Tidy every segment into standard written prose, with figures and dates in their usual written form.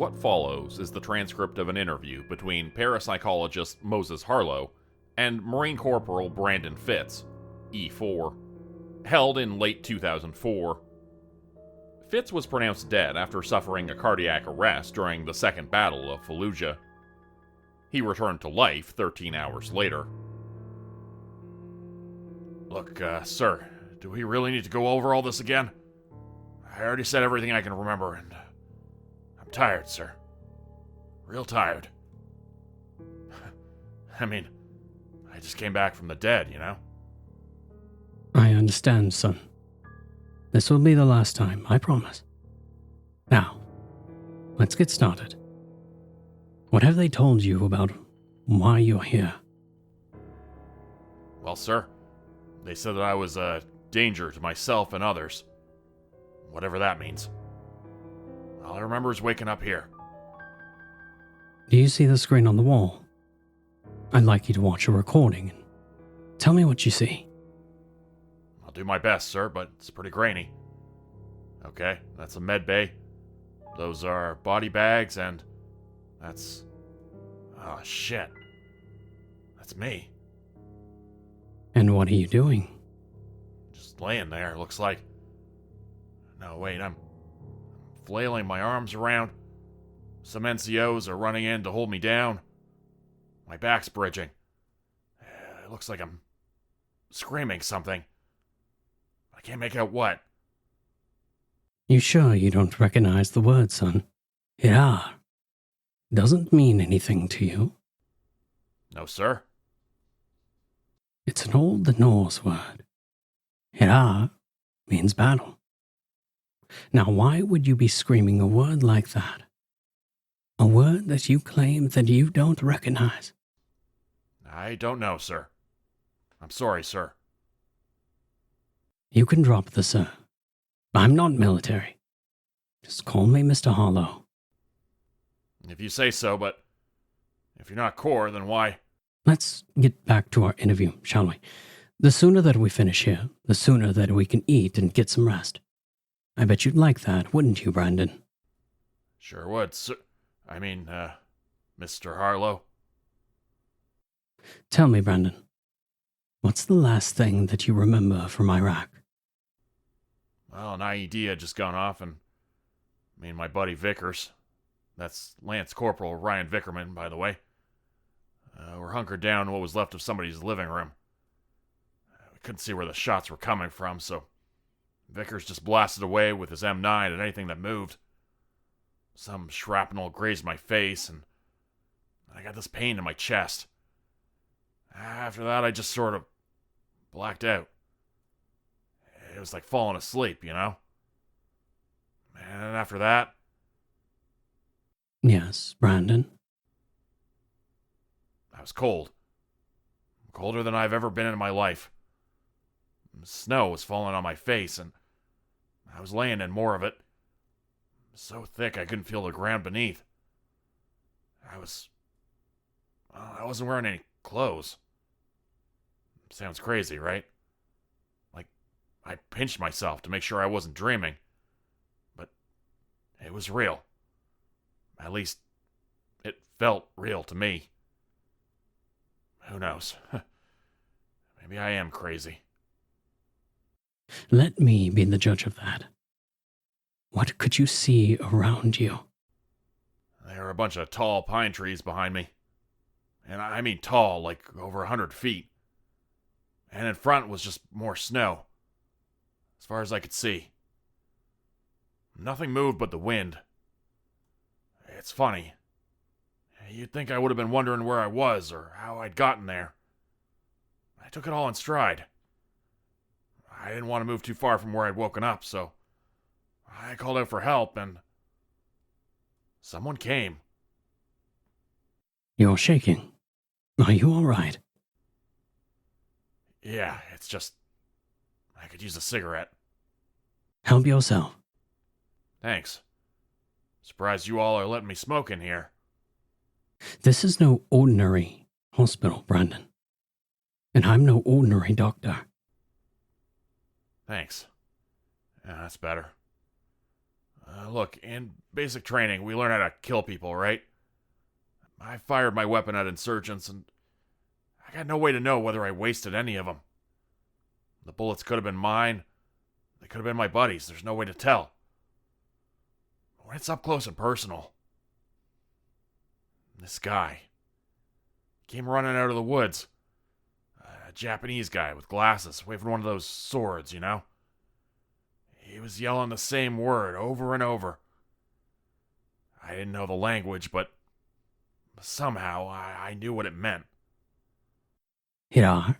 What follows is the transcript of an interview between parapsychologist Moses Harlow and Marine Corporal Brandon Fitz, E4, held in late 2004. Fitz was pronounced dead after suffering a cardiac arrest during the Second Battle of Fallujah. He returned to life 13 hours later. Look, sir, do we really need to go over all this again? I already said everything I can remember, and I'm tired, sir. Real tired. I mean, I just came back from the dead, you know? I understand, son. This will be the last time, I promise. Now, let's get started. What have they told you about why you're here? Well, sir, they said that I was a danger to myself and others. Whatever that means. All I remember is waking up here. Do you see the screen on the wall? I'd like you to watch a recording and tell me what you see. I'll do my best, sir, but it's pretty grainy. Okay, that's a med bay. Those are body bags, and that's... oh, shit. That's me. And what are you doing? Just laying there, looks like. No, wait, I'm flailing my arms around. Some NCOs are running in to hold me down. My back's bridging. It looks like I'm screaming something. I can't make out what. You sure you don't recognize the word, son? Hira doesn't mean anything to you. No, sir. It's an old Norse word. Hira means battle. Now, why would you be screaming a word like that? A word that you claim that you don't recognize? I don't know, sir. I'm sorry, sir. You can drop the sir. I'm not military. Just call me Mr. Harlow. If you say so, but if you're not core, then why? Let's get back to our interview, shall we? The sooner that we finish here, the sooner that we can eat and get some rest. I bet you'd like that, wouldn't you, Brandon? Sure would, sir. Mr. Harlow. Tell me, Brandon, what's the last thing that you remember from Iraq? Well, an IED had just gone off, and me and my buddy Vickers, that's Lance Corporal Ryan Vickerman, by the way, we're hunkered down in what was left of somebody's living room. We couldn't see where the shots were coming from, so Vickers just blasted away with his M9 at anything that moved. Some shrapnel grazed my face, and I got this pain in my chest. After that, I just sort of blacked out. It was like falling asleep, you know? And after that... Yes, Brandon? I was cold. Colder than I've ever been in my life. Snow was falling on my face, and I was laying in more of it. So thick I couldn't feel the ground beneath. I wasn't wearing any clothes. Sounds crazy, right? Like, I pinched myself to make sure I wasn't dreaming. But it was real. At least, it felt real to me. Who knows? Maybe I am crazy. Let me be the judge of that. What could you see around you? There were a bunch of tall pine trees behind me. And I mean tall, like over 100 feet. And in front was just more snow. As far as I could see. Nothing moved but the wind. It's funny. You'd think I would have been wondering where I was or how I'd gotten there. I took it all in stride. I didn't want to move too far from where I'd woken up, so I called out for help, and someone came. You're shaking. Are you all right? Yeah, it's just... I could use a cigarette. Help yourself. Thanks. Surprised you all are letting me smoke in here. This is no ordinary hospital, Brandon. And I'm no ordinary doctor. Thanks. Yeah, that's better. Look, in basic training, we learn how to kill people, right? I fired my weapon at insurgents, and I got no way to know whether I wasted any of them. The bullets could have been mine. They could have been my buddies. There's no way to tell. But when it's up close and personal, this guy came running out of the woods. A Japanese guy with glasses, waving one of those swords, you know? He was yelling the same word over and over. I didn't know the language, but somehow I knew what it meant. Hirar?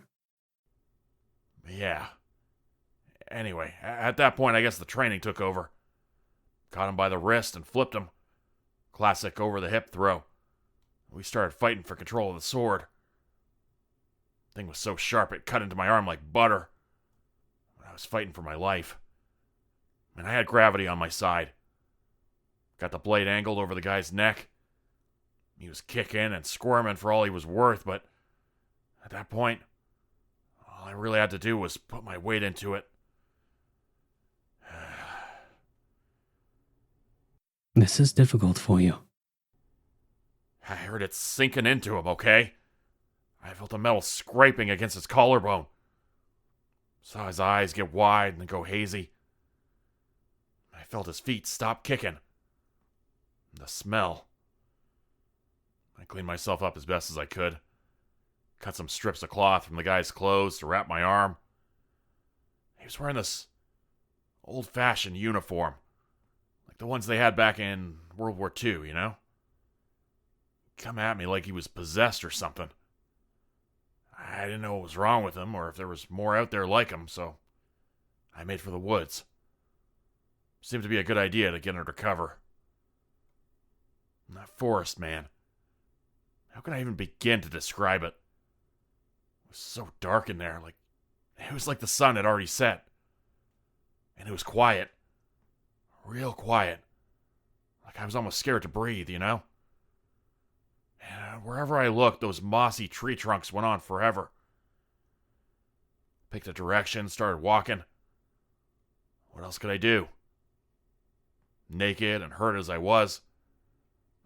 Yeah. Anyway, at that point, I guess the training took over. Caught him by the wrist and flipped him. Classic over-the-hip throw. We started fighting for control of the sword. Thing was so sharp it cut into my arm like butter. I was fighting for my life. And I had gravity on my side. Got the blade angled over the guy's neck. He was kicking and squirming for all he was worth, but at that point, all I really had to do was put my weight into it. This is difficult for you. I heard it sinking into him, okay? I felt the metal scraping against his collarbone. Saw his eyes get wide and then go hazy. I felt his feet stop kicking. The smell. I cleaned myself up as best as I could. Cut some strips of cloth from the guy's clothes to wrap my arm. He was wearing this old-fashioned uniform. Like the ones they had back in World War II, you know? Come at me like he was possessed or something. I didn't know what was wrong with him or if there was more out there like him, so I made for the woods. Seemed to be a good idea to get under cover. And that forest, man. How can I even begin to describe it? It was so dark in there, it was like the sun had already set. And it was quiet. Real quiet. Like I was almost scared to breathe, you know? And wherever I looked, those mossy tree trunks went on forever. Picked a direction, started walking. What else could I do? Naked and hurt as I was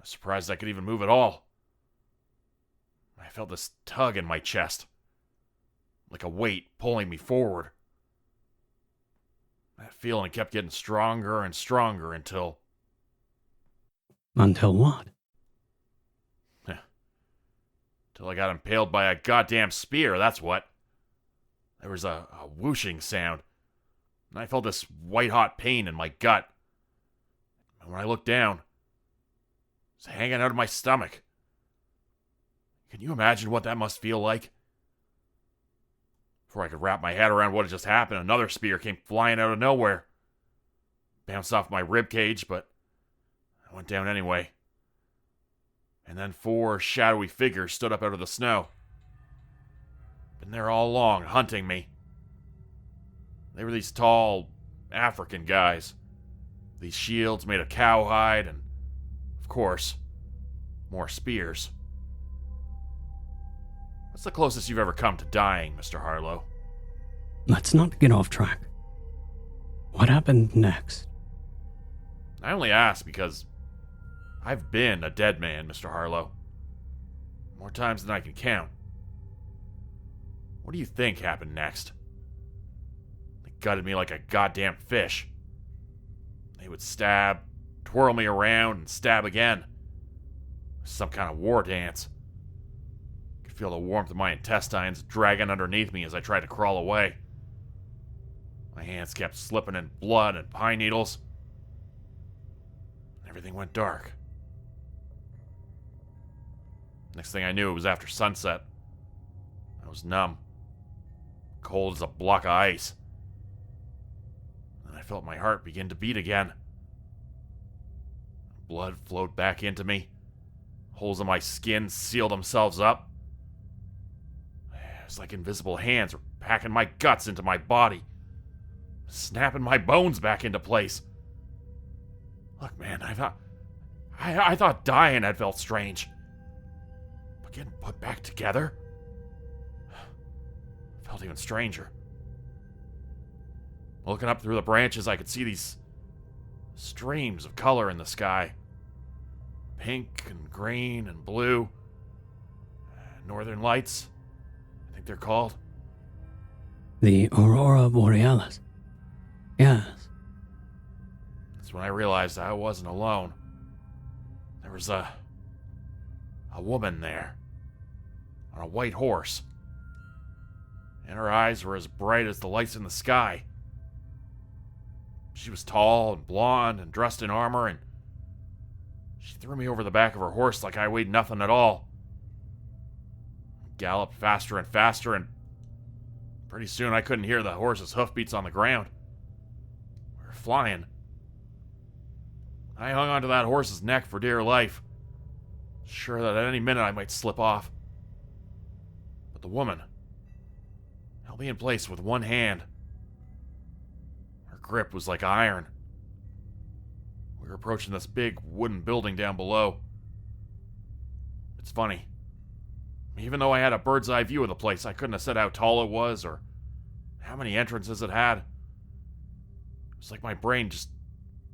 surprised I could even move at all. I felt this tug in my chest, like a weight pulling me forward. That feeling kept getting stronger and stronger until... Until what? Till I got impaled by a goddamn spear, that's what. There was a whooshing sound, and I felt this white-hot pain in my gut. And when I looked down, it was hanging out of my stomach. Can you imagine what that must feel like? Before I could wrap my head around what had just happened, another spear came flying out of nowhere. Bounced off my rib cage, but I went down anyway. And then 4 shadowy figures stood up out of the snow. Been there all along, hunting me. They were these tall African guys. These shields made of cowhide and, of course, more spears. What's the closest you've ever come to dying, Mr. Harlow? Let's not get off track. What happened next? I only ask because I've been a dead man, Mr. Harlow. More times than I can count. What do you think happened next? They gutted me like a goddamn fish. They would stab, twirl me around, and stab again. Some kind of war dance. I could feel the warmth of my intestines dragging underneath me as I tried to crawl away. My hands kept slipping in blood and pine needles. Everything went dark. Next thing I knew, it was after sunset. I was numb. Cold as a block of ice. And I felt my heart begin to beat again. Blood flowed back into me. Holes in my skin sealed themselves up. It was like invisible hands were packing my guts into my body. Snapping my bones back into place. Look, man, I thought dying had felt strange. But getting put back together felt even stranger. Looking up through the branches, I could see these Streams of color in the sky. Pink and green and blue. Northern lights, I think they're called. The Aurora Borealis. Yes. That's when I realized I wasn't alone. There was a woman there, on a white horse, and her eyes were as bright as the lights in the sky. She was tall and blonde and dressed in armor, and she threw me over the back of her horse like I weighed nothing at all. Galloped faster and faster, and pretty soon I couldn't hear the horse's hoofbeats on the ground. We were flying. I hung onto that horse's neck for dear life, sure that at any minute I might slip off. But the woman held me in place with one hand. Her grip was like iron. We were approaching this big wooden building down below. It's funny. Even though I had a bird's eye view of the place, I couldn't have said how tall it was or how many entrances it had. It was like my brain just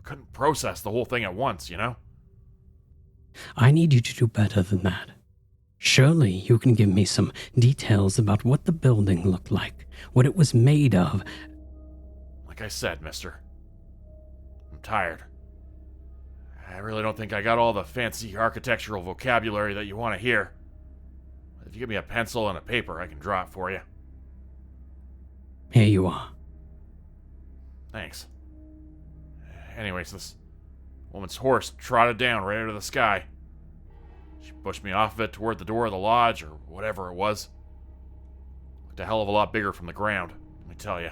couldn't process the whole thing at once, you know? I need you to do better than that. Surely you can give me some details about what the building looked like, what it was made of. Like I said, mister, I'm tired. I really don't think I got all the fancy architectural vocabulary that you want to hear. If you give me a pencil and a paper, I can draw it for you. Here you are. Thanks. Anyways, this woman's horse trotted down right out of the sky. She pushed me off of it toward the door of the lodge, or whatever it was. Looked a hell of a lot bigger from the ground, let me tell you.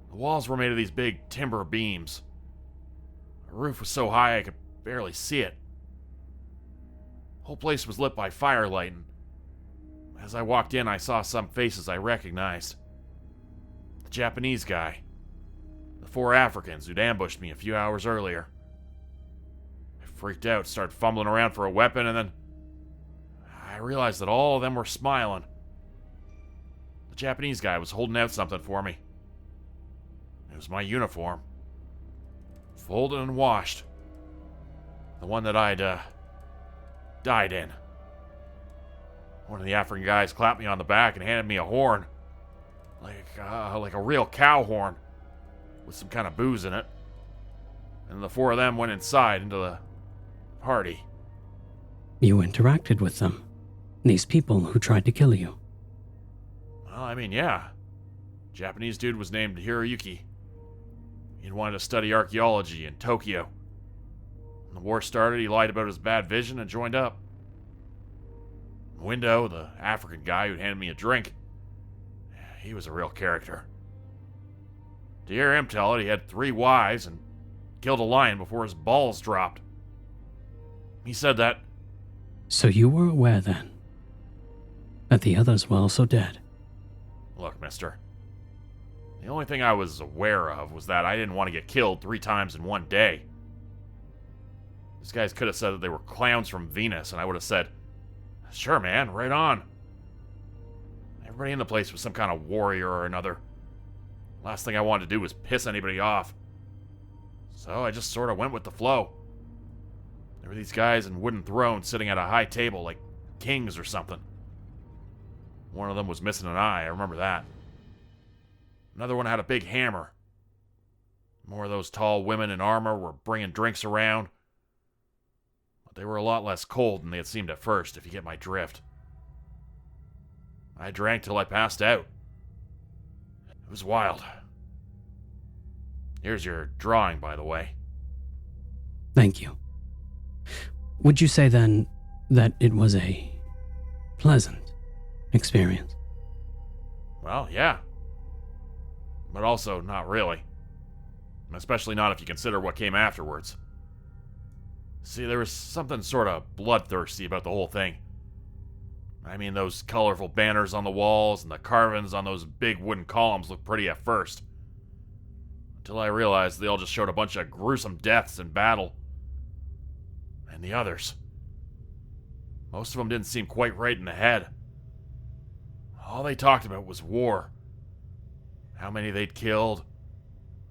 The walls were made of these big timber beams. The roof was so high I could barely see it. The whole place was lit by firelight, and as I walked in, I saw some faces I recognized. The Japanese guy. The 4 Africans who'd ambushed me a few hours earlier. I freaked out, started fumbling around for a weapon, and then I realized that all of them were smiling. The Japanese guy was holding out something for me. It was my uniform. Folded and washed. The one that I'd, died in. One of the African guys clapped me on the back and handed me a horn. Like a real cow horn. With some kind of booze in it. And the 4 of them went inside into the party. You interacted with them. These people who tried to kill you. Well, I mean, yeah. Japanese dude was named Hiroyuki. He'd wanted to study archaeology in Tokyo. When the war started, he lied about his bad vision and joined up. Window, the African guy who'd handed me a drink, he was a real character. To hear him tell it, he had 3 wives and killed a lion before his balls dropped. He said that... So you were aware then that the others were also dead? Look, mister. The only thing I was aware of was that I didn't want to get killed 3 times in one day. These guys could have said that they were clowns from Venus, and I would have said, sure, man, right on. Everybody in the place was some kind of warrior or another. Last thing I wanted to do was piss anybody off. So I just sort of went with the flow. There were these guys in wooden thrones sitting at a high table like kings or something. One of them was missing an eye, I remember that. Another one had a big hammer. More of those tall women in armor were bringing drinks around. But they were a lot less cold than they had seemed at first, if you get my drift. I drank till I passed out. It was wild. Here's your drawing, by the way. Thank you. Would you say then that it was a pleasant experience? Well, yeah. But also not really. Especially not if you consider what came afterwards. See, there was something sort of bloodthirsty about the whole thing. I mean, those colorful banners on the walls and the carvings on those big wooden columns looked pretty at first. Until I realized they all just showed a bunch of gruesome deaths in battle. And the others. Most of them didn't seem quite right in the head. All they talked about was war. How many they'd killed.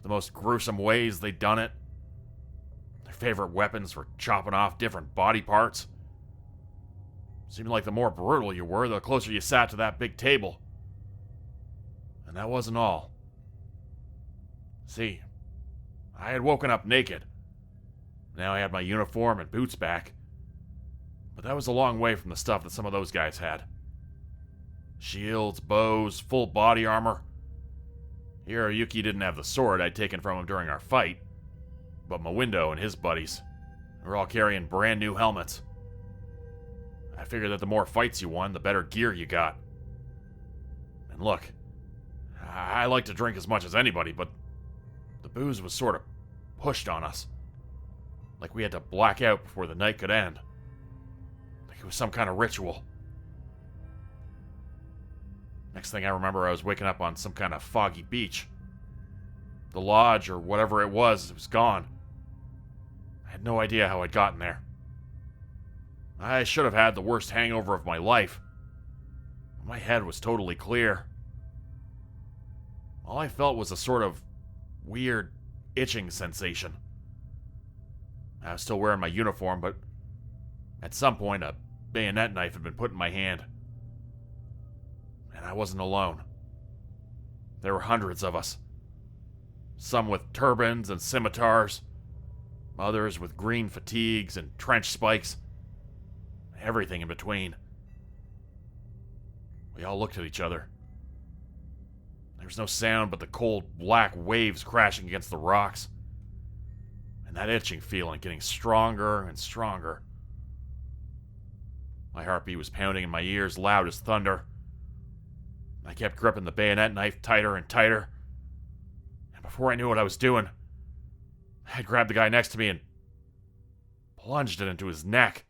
the most gruesome ways they'd done it. Their favorite weapons were chopping off different body parts. Seemed like the more brutal you were, the closer you sat to that big table. And that wasn't all. See, I had woken up naked. Now I had my uniform and boots back. But that was a long way from the stuff that some of those guys had. Shields, bows, full body armor. Hiroyuki didn't have the sword I'd taken from him during our fight, but Mawindo and his buddies were all carrying brand new helmets. I figured that the more fights you won, the better gear you got. And look, I like to drink as much as anybody, but the booze was sort of pushed on us. Like we had to black out before the night could end. Like it was some kind of ritual. Next thing I remember, I was waking up on some kind of foggy beach. The lodge, or whatever it was gone. I had no idea how I'd gotten there. I should have had the worst hangover of my life. My head was totally clear. All I felt was a sort of weird itching sensation. I was still wearing my uniform, but at some point a bayonet knife had been put in my hand. And I wasn't alone. There were hundreds of us. Some with turbans and scimitars, others with green fatigues and trench spikes, everything in between. We all looked at each other. There was no sound but the cold, black waves crashing against the rocks, and that itching feeling getting stronger and stronger. My heartbeat was pounding in my ears, loud as thunder. I kept gripping the bayonet knife tighter and tighter, and before I knew what I was doing, I had grabbed the guy next to me and plunged it into his neck.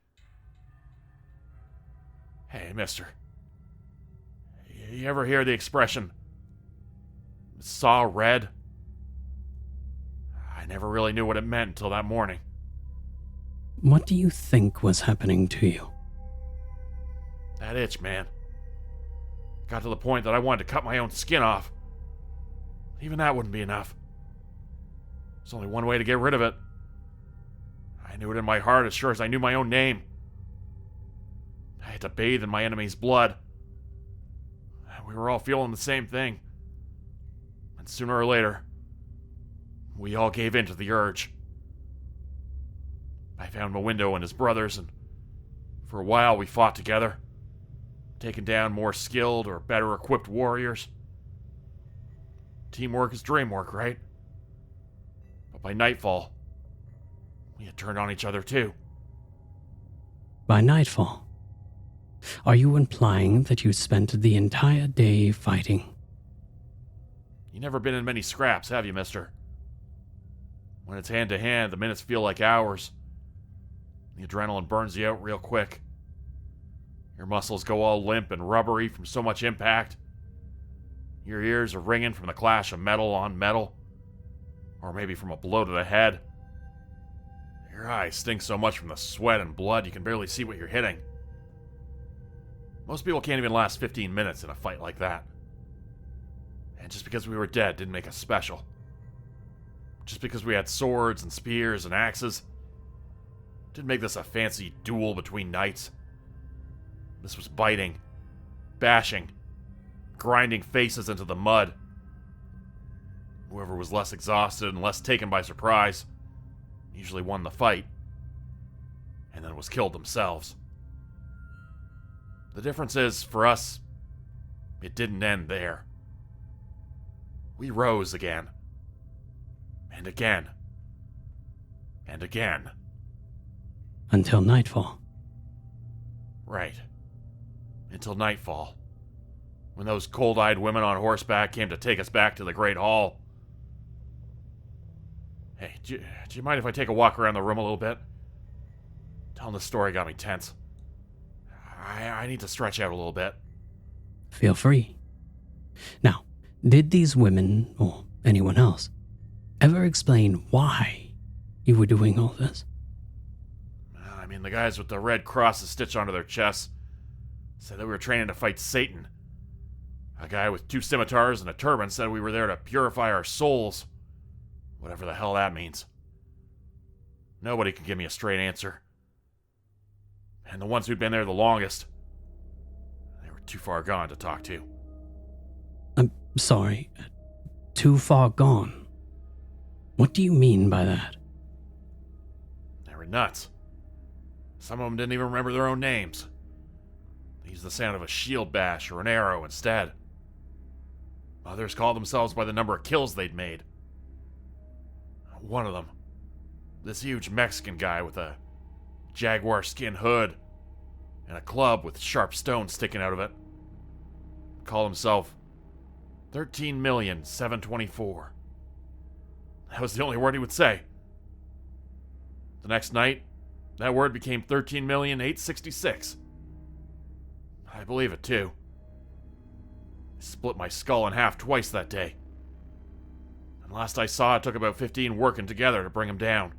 Hey, mister. You ever hear the expression, saw red? I never really knew what it meant until that morning. What do you think was happening to you? That itch, man. Got to the point that I wanted to cut my own skin off. Even that wouldn't be enough. There's only one way to get rid of it. I knew it in my heart as sure as I knew my own name. I had to bathe in my enemy's blood. We were all feeling the same thing. And sooner or later, we all gave in to the urge. I found Mawindo and his brothers, and for a while we fought together, taking down more skilled or better equipped warriors. Teamwork is dream work, right? But by nightfall, we had turned on each other too. By nightfall? Are you implying that you spent the entire day fighting? You never been in many scraps, have you, mister? When it's hand to hand, the minutes feel like hours. The adrenaline burns you out real quick. Your muscles go all limp and rubbery from so much impact. Your ears are ringing from the clash of metal on metal, or maybe from a blow to the head. Your eyes stink so much from the sweat and blood you can barely see what you're hitting. Most people can't even last 15 minutes in a fight like that. And just because we were dead didn't make us special. Just because we had swords and spears and axes didn't make this a fancy duel between knights. This was biting, bashing, grinding faces into the mud. Whoever was less exhausted and less taken by surprise usually won the fight, and then was killed themselves. The difference is, for us, it didn't end there. We rose again. And again. And again. Until nightfall. Right. Until nightfall. When those cold-eyed women on horseback came to take us back to the Great Hall. Hey, do you mind if I take a walk around the room a little bit? Telling this story got me tense. I need to stretch out a little bit. Feel free. Now, did these women, or anyone else, ever explain why you were doing all this? I mean, the guys with the red crosses stitched onto their chests said that we were training to fight Satan. A guy with 2 scimitars and a turban said we were there to purify our souls. Whatever the hell that means. Nobody can give me a straight answer. And the ones who'd been there the longest, they were too far gone to talk to. I'm sorry. Too far gone? What do you mean by that? They were nuts. Some of them didn't even remember their own names. They used the sound of a shield bash or an arrow instead. Others called themselves by the number of kills they'd made. One of them, this huge Mexican guy with a jaguar skin hood and a club with sharp stones sticking out of it, called himself 13,724,000. That was the only word he would say. The next night, that word became 13,866,000. I believe it too. He split my skull in half twice that day. And last I saw, it took about 15 working together to bring him down.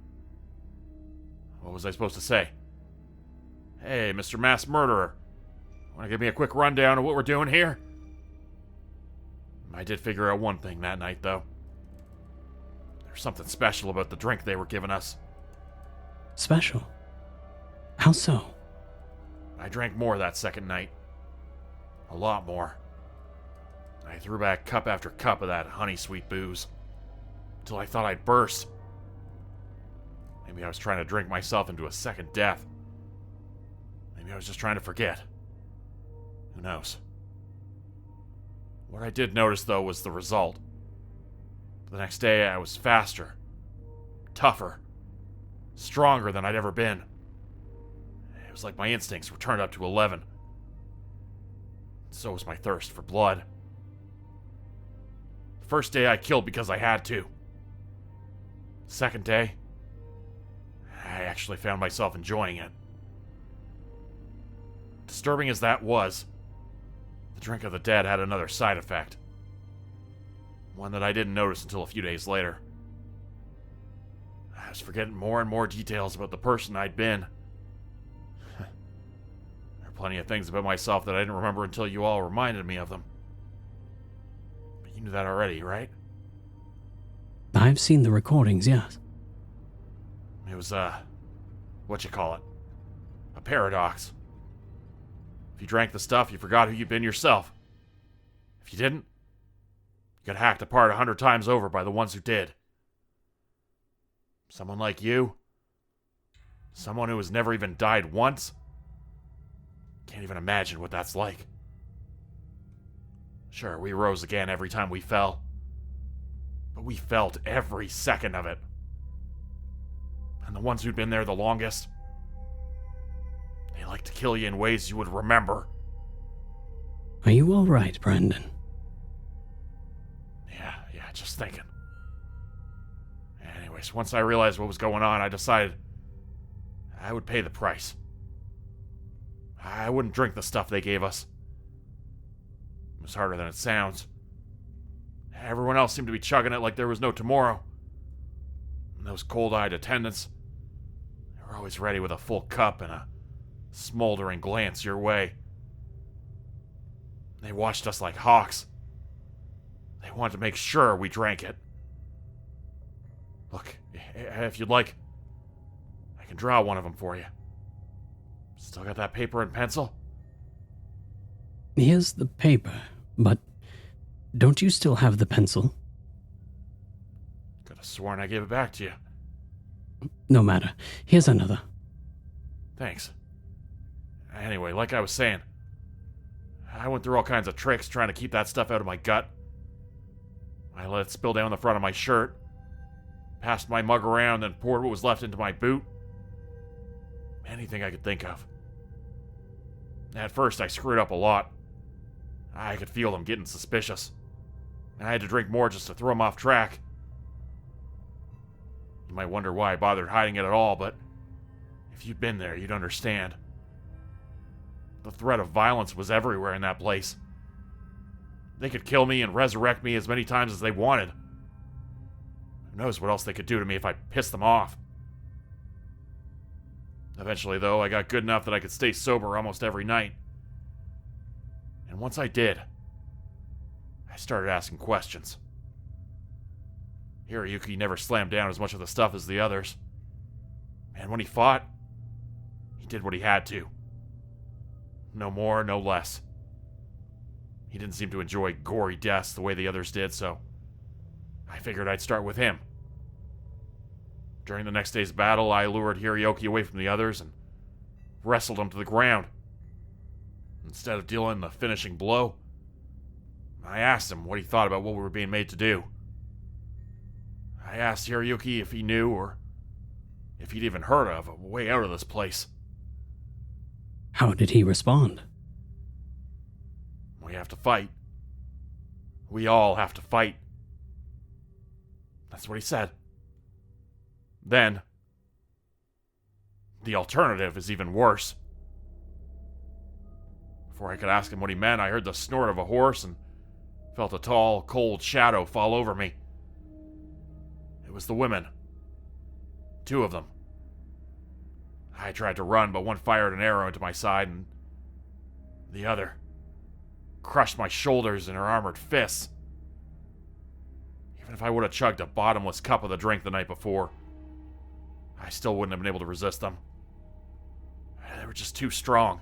What was I supposed to say? Hey, Mr. Mass Murderer, want to give me a quick rundown of what we're doing here? I did figure out one thing that night, though. There's something special about the drink they were giving us. Special? How so? I drank more that second night. A lot more. I threw back cup after cup of that honey-sweet booze, until I thought I'd burst. Maybe I was trying to drink myself into a second death. Maybe I was just trying to forget. Who knows? What I did notice, though, was the result. The next day, I was faster, tougher, stronger than I'd ever been. It was like my instincts were turned up to 11. So was my thirst for blood. The first day I killed because I had to. Second day, I actually found myself enjoying it. Disturbing as that was, the drink of the dead had another side effect. One that I didn't notice until a few days later. I was forgetting more and more details about the person I'd been. There are plenty of things about myself that I didn't remember until you all reminded me of them. But you knew that already, right? I've seen the recordings, yes. It was, what you call it? A paradox. If you drank the stuff, you forgot who you'd been yourself. If you didn't, you got hacked apart 100 times over by the ones who did. Someone like you, someone who has never even died once, can't even imagine what that's like. Sure, we rose again every time we fell, but we felt every second of it. And the ones who'd been there the longest, they like to kill you in ways you would remember. Are you all right, Brandon? Yeah, just thinking. Anyways, once I realized what was going on, I decided I would pay the price. I wouldn't drink the stuff they gave us. It was harder than it sounds. Everyone else seemed to be chugging it like there was no tomorrow. And those cold-eyed attendants, they were always ready with a full cup and a smoldering glance your way. They watched us like hawks. They wanted to make sure we drank it. Look, if you'd like, I can draw one of them for you. Still got that paper and pencil? Here's the paper, but don't you still have the pencil? Could have sworn I gave it back to you. No matter. Here's another. Thanks. Anyway, like I was saying, I went through all kinds of tricks trying to keep that stuff out of my gut. I let it spill down the front of my shirt, passed my mug around, and poured what was left into my boot. Anything I could think of. At first, I screwed up a lot. I could feel them getting suspicious, and I had to drink more just to throw them off track. You might wonder why I bothered hiding it at all, but if you'd been there, you'd understand. The threat of violence was everywhere in that place. They could kill me and resurrect me as many times as they wanted. Who knows what else they could do to me if I pissed them off. Eventually, though, I got good enough that I could stay sober almost every night. And once I did, I started asking questions. Hiroyuki never slammed down as much of the stuff as the others. And when he fought, he did what he had to. No more, no less. He didn't seem to enjoy gory deaths the way the others did, so I figured I'd start with him. During the next day's battle, I lured Hiroyuki away from the others and wrestled him to the ground. Instead of dealing the finishing blow, I asked him what he thought about what we were being made to do. I asked Hiroyuki if he knew or if he'd even heard of a way out of this place. How did he respond? We have to fight. We all have to fight. That's what he said. Then, the alternative is even worse. Before I could ask him what he meant, I heard the snort of a horse and felt a tall, cold shadow fall over me. It was the women. 2 of them. I tried to run, but one fired an arrow into my side, and the other crushed my shoulders in her armored fists. Even if I would have chugged a bottomless cup of the drink the night before, I still wouldn't have been able to resist them. They were just too strong.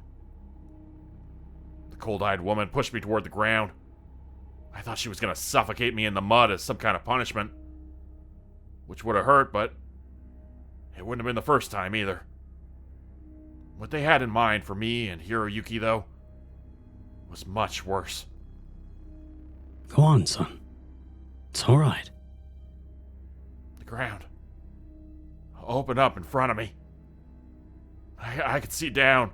The cold-eyed woman pushed me toward the ground. I thought she was going to suffocate me in the mud as some kind of punishment, which would have hurt, but it wouldn't have been the first time either. What they had in mind for me and Hiroyuki, though, was much worse. Go on, son. It's all right. The ground opened up in front of me. I could see down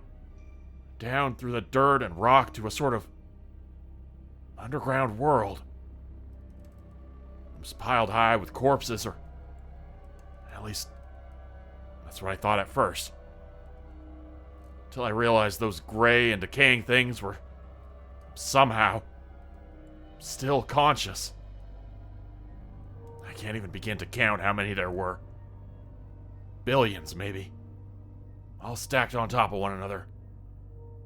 through the dirt and rock to a sort of underground world. It was piled high with corpses, or at least that's what I thought at first. Till I realized those gray and decaying things were somehow still conscious. I can't even begin to count how many there were. Billions, maybe. All stacked on top of one another,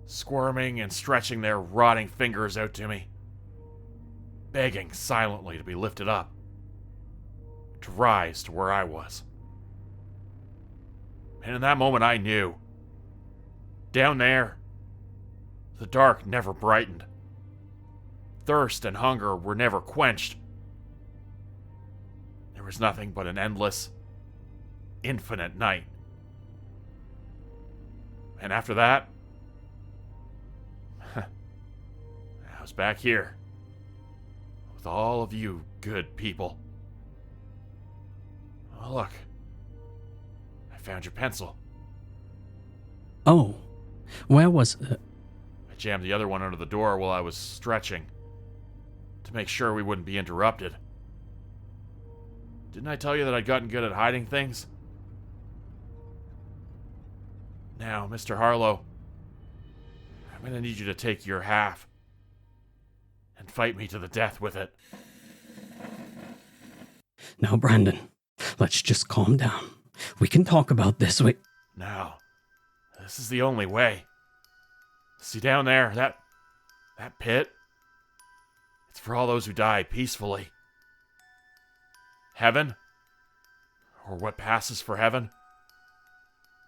squirming and stretching their rotting fingers out to me, begging silently to be lifted up, to rise to where I was. And in that moment I knew. Down there, the dark never brightened. Thirst and hunger were never quenched. There was nothing but an endless, infinite night. And after that, I was back here with all of you good people. Oh, look. I found your pencil. Oh, where was... I jammed the other one under the door while I was stretching to make sure we wouldn't be interrupted. Didn't I tell you that I'd gotten good at hiding things? Now, Mr. Harlow, I'm gonna need you to take your half and fight me to the death with it. Now, Brandon, let's just calm down. We can talk about this. Now, this is the only way. See down there, that pit? It's for all those who die peacefully. Heaven, or what passes for heaven,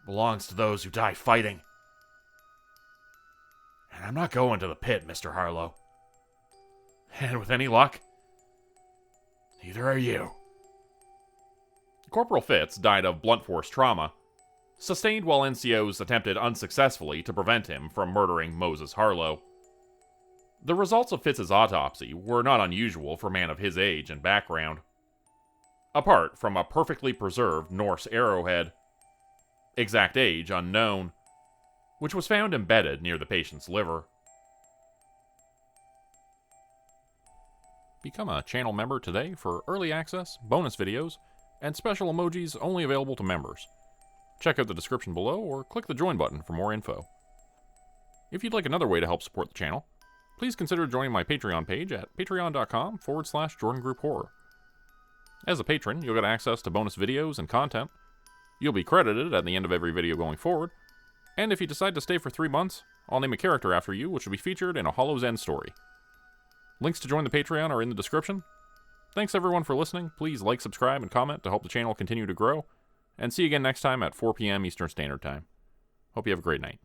belongs to those who die fighting. And I'm not going to the pit, Mr. Harlow. And with any luck, neither are you. Corporal Fitz died of blunt force trauma, sustained while NCOs attempted unsuccessfully to prevent him from murdering Moses Harlow. The results of Fitz's autopsy were not unusual for a man of his age and background. Apart from a perfectly preserved Norse arrowhead, exact age unknown, which was found embedded near the patient's liver. Become a channel member today for early access, bonus videos, and special emojis only available to members. Check out the description below or click the join button for more info. If you'd like another way to help support the channel, please consider joining my Patreon page at patreon.com/Jordan Group Horror. As a patron, you'll get access to bonus videos and content. You'll be credited at the end of every video going forward, and if you decide to stay for 3 months, I'll name a character after you which will be featured in a Hollow's End story. Links to join the Patreon are in the description. thanks everyone for listening. Please like, subscribe, and comment to help the channel continue to grow. And see you again next time at 4 p.m. Eastern Standard Time. Hope you have a great night.